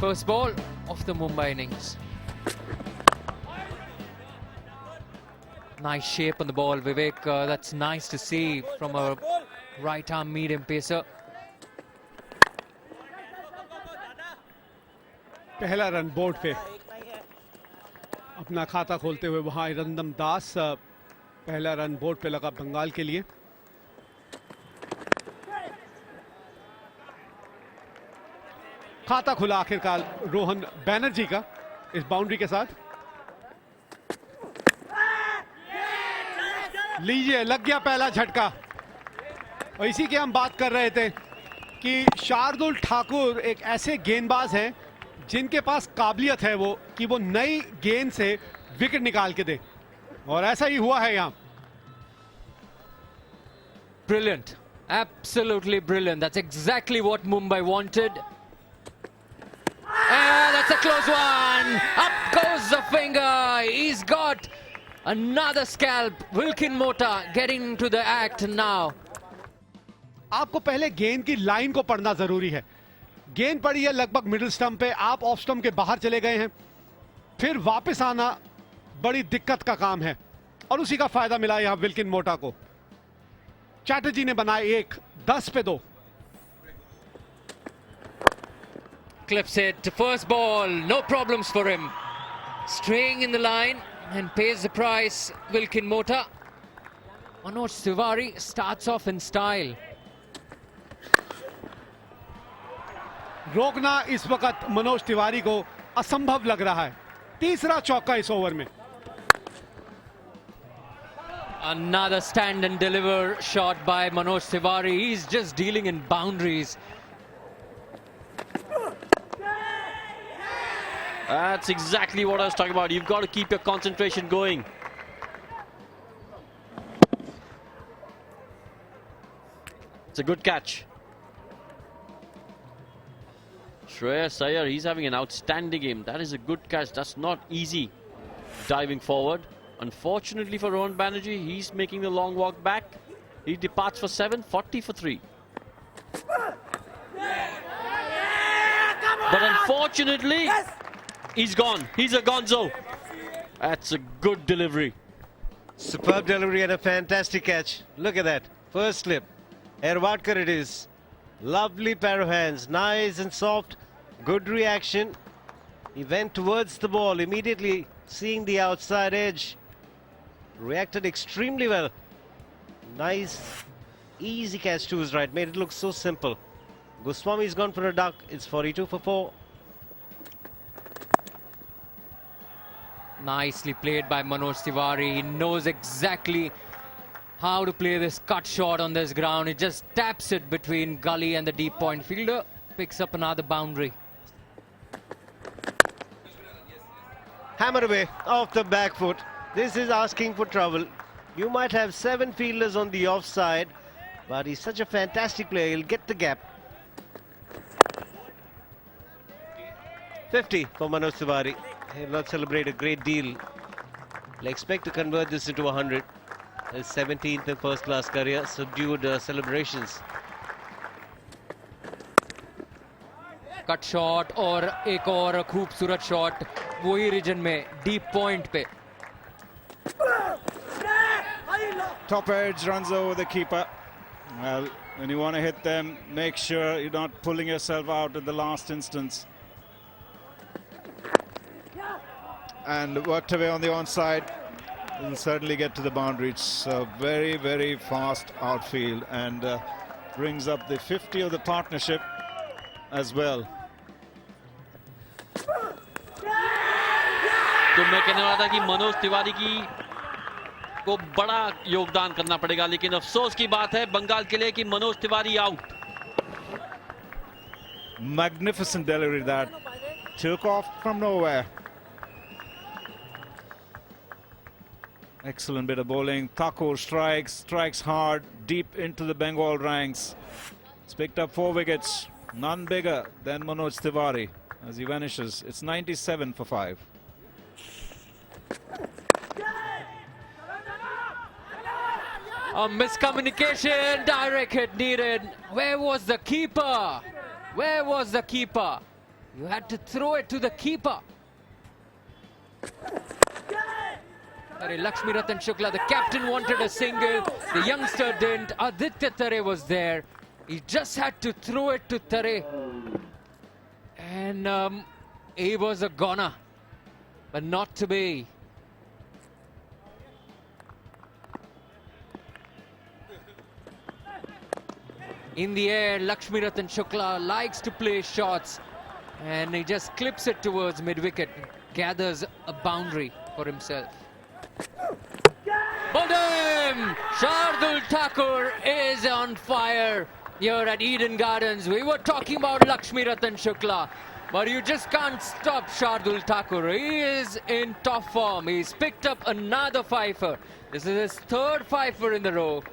first ball of the Mumbai innings. Nice shape on the ball, Vivek. That's nice to see from a right-arm medium pacer. पहला run board पे अपना खाता खोलते हुए वहां इरंदम दास पहला रन बोर्ड पे लगा बंगाल के लिए। खाता खुला आखिरकार रोहन बैनर्जी का इस बाउंड्री के साथ। लीजिए, लग गया पहला झटका। और इसी की हम बात कर रहे थे कि शार्दुल ठाकुर एक ऐसे गेंदबाज हैं जिनके पास काबिलियत है कि वो नई गेंद से विकेट निकाल के दे, और ऐसा ही हुआ है यहां। Brilliant, absolutely brilliant. That's exactly what Mumbai wanted. And that's a close one. Up goes the finger. He's got another scalp. Wilkin Mota getting into the act now. आपको पहले गेंद की लाइन को पढ़ना जरूरी है। गेंद पड़ी है लगभग मिडिल स्टंप पे, आप ऑफ स्टंप के बाहर चले गए हैं, फिर वापस आना बड़ी दिक्कत का काम है, और उसी का फायदा मिला यहां विल्किन मोटा को। चैटर्जी ने बनाए 1, 10 पे 2। Clips it to first ball, no problems for him. Straying in the line and pays the price. Wilkin Mota. Manoj Tiwari starts off in style. रोकना इस वक्त मनोज तिवारी को असंभव लग रहा है। तीसरा चौका इस ओवर में। Another stand and deliver shot by Manoj Tiwari. He's just dealing in boundaries. That's exactly what I was talking about. You've got to keep your concentration going. It's a good catch. Shreyas Iyer, he's having an outstanding game. That is a good catch. That's not easy. Diving forward. Unfortunately for Rohan Banerjee, he's making the long walk back. He departs for 7, 40 for 3. But unfortunately, he's gone. He's a gonzo. That's a good delivery. Superb delivery and a fantastic catch. Look at that. First slip. Erwadkar it is. Lovely pair of hands. Nice and soft. Good reaction. He went towards the ball immediately, seeing the outside edge. Reacted extremely well. Nice, easy catch to his right. Made it look so simple. Goswami's gone for a duck. It's 42 for 4. Nicely played by Manoj Tiwari. He knows exactly how to play this cut shot on this ground. He just taps it between gully and the deep point. Fielder picks up another boundary. Hammer away off the back foot. This is asking for trouble. You might have 7 fielders on the offside, but he's such a fantastic player. He'll get the gap. 50 for Manoj Tiwari. He'll not celebrate a great deal. He'll expect to convert this into 100. His 17th in first-class career. Subdued celebrations. Cut shot और एक और खूबसूरत shot वही reason में deep point पे। Top edge runs over the keeper. Well, when you want to hit them, make sure you're not pulling yourself out at the last instance. And worked away on the onside. Will certainly get to the boundary. It's a very, very fast outfield and brings up the 50 of the partnership as well. तो मैं कहने वाला था कि मनोज तिवारी को बड़ा योगदान करना पड़ेगा, लेकिन अफसोस की बात है बंगाल के लिए कि Manoj Tiwari out. Magnificent delivery that took off from nowhere. Excellent bit of bowling. Thakur strikes hard deep into the Bengal ranks. He's picked up 4 wickets, none bigger than Manoj Tiwari as he vanishes. It's 97 for 5. A miscommunication, direct hit needed. Where was the keeper? Where was the keeper? You had to throw it to the keeper. Lakshmi Ratan Shukla, the captain, wanted a single. The youngster didn't. Aditya Tare was there. He just had to throw it to Tare. And he was a goner. But not to be. In the air, Lakshmi Ratan Shukla likes to play shots. And he just clips it towards mid-wicket. Gathers a boundary for himself. Bowled! Shardul Thakur is on fire here at Eden Gardens. We were talking about Lakshmi Ratan Shukla, but you just can't stop Shardul Thakur. He is in top form. He's picked up another fifer. This is his third fifer in the row.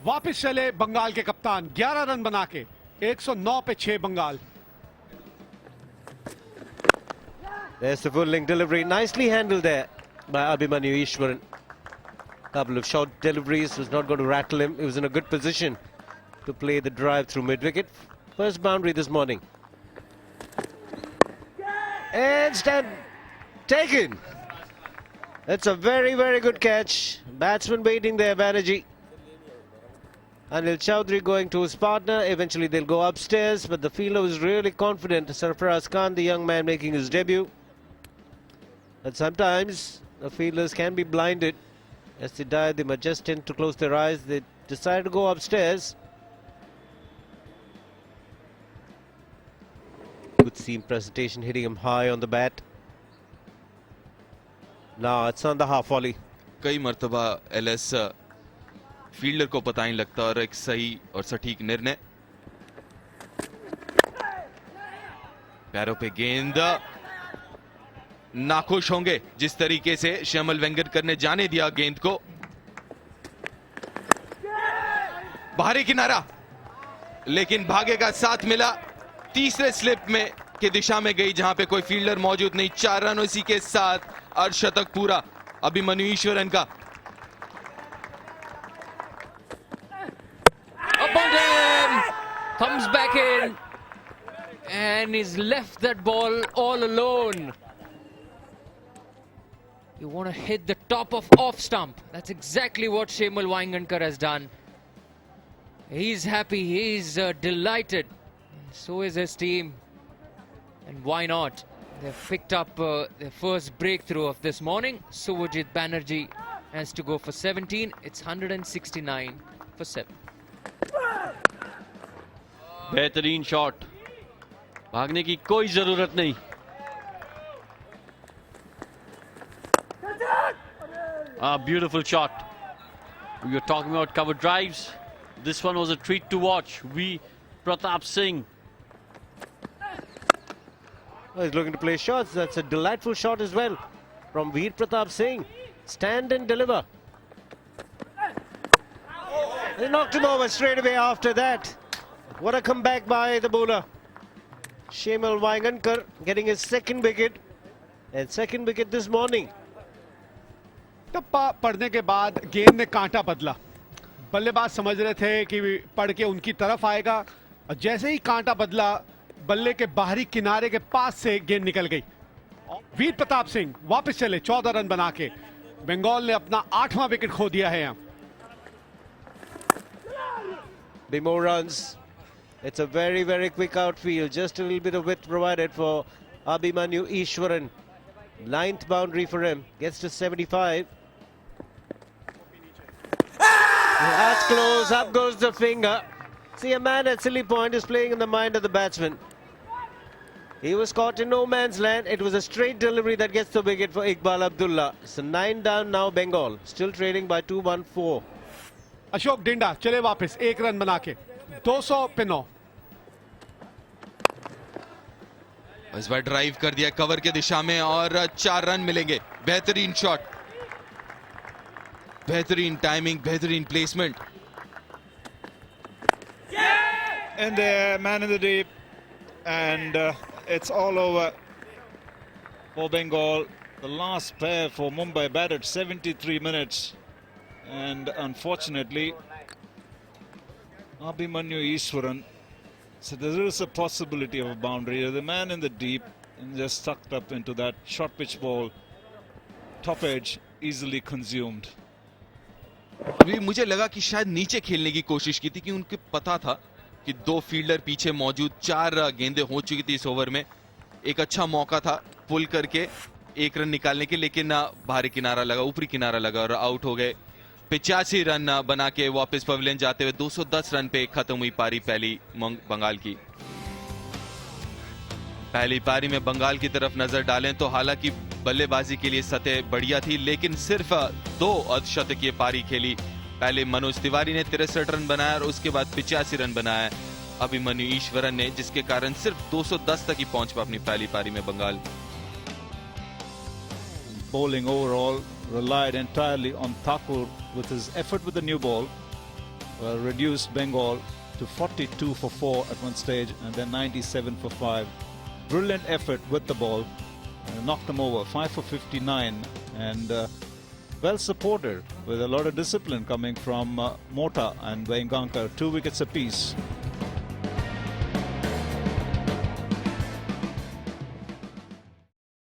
वापस चले बंगाल के कप्तान 11 run बना के 109 पे 6 Bengal. There's the full link delivery. Nicely handled there by Abhimanyu Ishwaran. Couple of short deliveries, was not going to rattle him. He was in a good position to play the drive through mid-wicket. First boundary this morning. And stand taken. That's a very, very good catch. Batsman waiting there, Banerjee. Anil Chowdhury going to his partner. Eventually they'll go upstairs, but the fielder was really confident. Sarfaraz Khan, the young man making his debut. But sometimes the fielders can be blinded. As they dive, they might just tend to close their eyes. They decide to go upstairs. Good seam presentation, hitting him high on the bat. Now it's on the half volley. कई मर्तबा LS fielder को पता नहीं लगता और एक सही और सटीक निर्णय. पैरों पे गेंद. नाखुश होंगे जिस तरीके से श्यामल वेंगरकर ने जाने दिया गेंद को. बाहरी किनारा, लेकिन भाग्य का साथ मिला. तीसरे स्लिप में की दिशा में गई जहां पे कोई फील्डर मौजूद नहीं. 4 रन इसी के साथ अर्धशतक पूरा अभिमन्यु ईश्वरन का. Comes back in and he's left that ball all alone. You want to hit the top of off stump. That's exactly what Shemal Wangankar has done. He's happy, he's delighted. So is his team. And why not? They've picked up their first breakthrough of this morning. Subhajit Banerjee has to go for 17. It's 169 for 7. बेहतरीन shot. भागने की कोई जरूरत नहीं. Beautiful shot. We were talking about cover drives. This one was a treat to watch. Pratap Singh. Well, he's looking to play shots. That's a delightful shot as well from Veer Pratap Singh. Stand and deliver. They knocked him over straight away after that. What a comeback by the bowler. Shemal Wangankar getting his second wicket. And second wicket this morning. टप्पा पड़ने के बाद गेंद ने कांटा बदला. बल्लेबाज समझ रहे थे कि पड़ के उनकी तरफ आएगा और जैसे ही कांटा बदला बल्ले के बाहरी किनारे के पास से गेंद निकल गई. वीर प्रताप सिंह वापस चले 14 रन बना के. बंगाल ने अपना 8वां विकेट खो दिया है यहां. Be more runs. It's a very, very quick outfield. Just a little bit of width provided for Abhimanyu Ishwaran. 9th boundary for him. Gets to 75. That's close. Up goes the finger. See, a man at Silly Point is playing in the mind of the batsman. He was caught in no man's land. It was a straight delivery that gets the wicket for Iqbal Abdullah. So 9 down now Bengal. Still trailing by 2-1-4. Ashok Dinda चले वापस 1 run बना के 200 पे 9. इस बार drive कर दिया cover के दिशा में और 4 रन मिलेंगे. बेहतरीन शॉट, बेहतरीन टाइमिंग, बेहतरीन placement. And there, man in the deep, and it's all over for Bengal. The last pair for Mumbai batted 73 minutes, and unfortunately, Abhimanyu Ishwaran So there is a possibility of a boundary. The man in the deep and just sucked up into that short pitch ball. Top edge, easily consumed. अभी मुझे लगा कि शायद नीचे खेलने की कोशिश की थी कि उनको पता था कि 2 फील्डर पीछे मौजूद, 4 गेंदें हो चुकी थी इस ओवर में. एक अच्छा मौका था पुल करके 1 रन निकालने के, लेकिन बाहरी किनारा लगा, ऊपरी किनारा लगा और आउट हो गए. 85 रन बना के वापस पवेलियन जाते हुए 210 रन पे खत्म हुई पारी पहली बंगाल की. पहली पारी में बंगाल की तरफ नजर डालें तो हालांकि बल्लेबाजी के लिए सतह बढ़िया थी, लेकिन सिर्फ 2 अर्धशतकीय पारी खेली. पहले मनोज तिवारी ने 63 रन बनाया और उसके बाद 85 रन बनाया अभिमन्यु ईश्वरन ने, जिसके कारण सिर्फ 210 तक ही पहुंच पाया अपनी पहली पारी में Bengal. Bowling overall relied entirely on Thakur with his effort with the new ball. Reduced Bengal to 42 for 4 at one stage and then 97 for 5. Brilliant effort with the ball. Knocked them over 5 for 59 and well supported with a lot of discipline coming from Mota and Vengankar. 2 wickets apiece.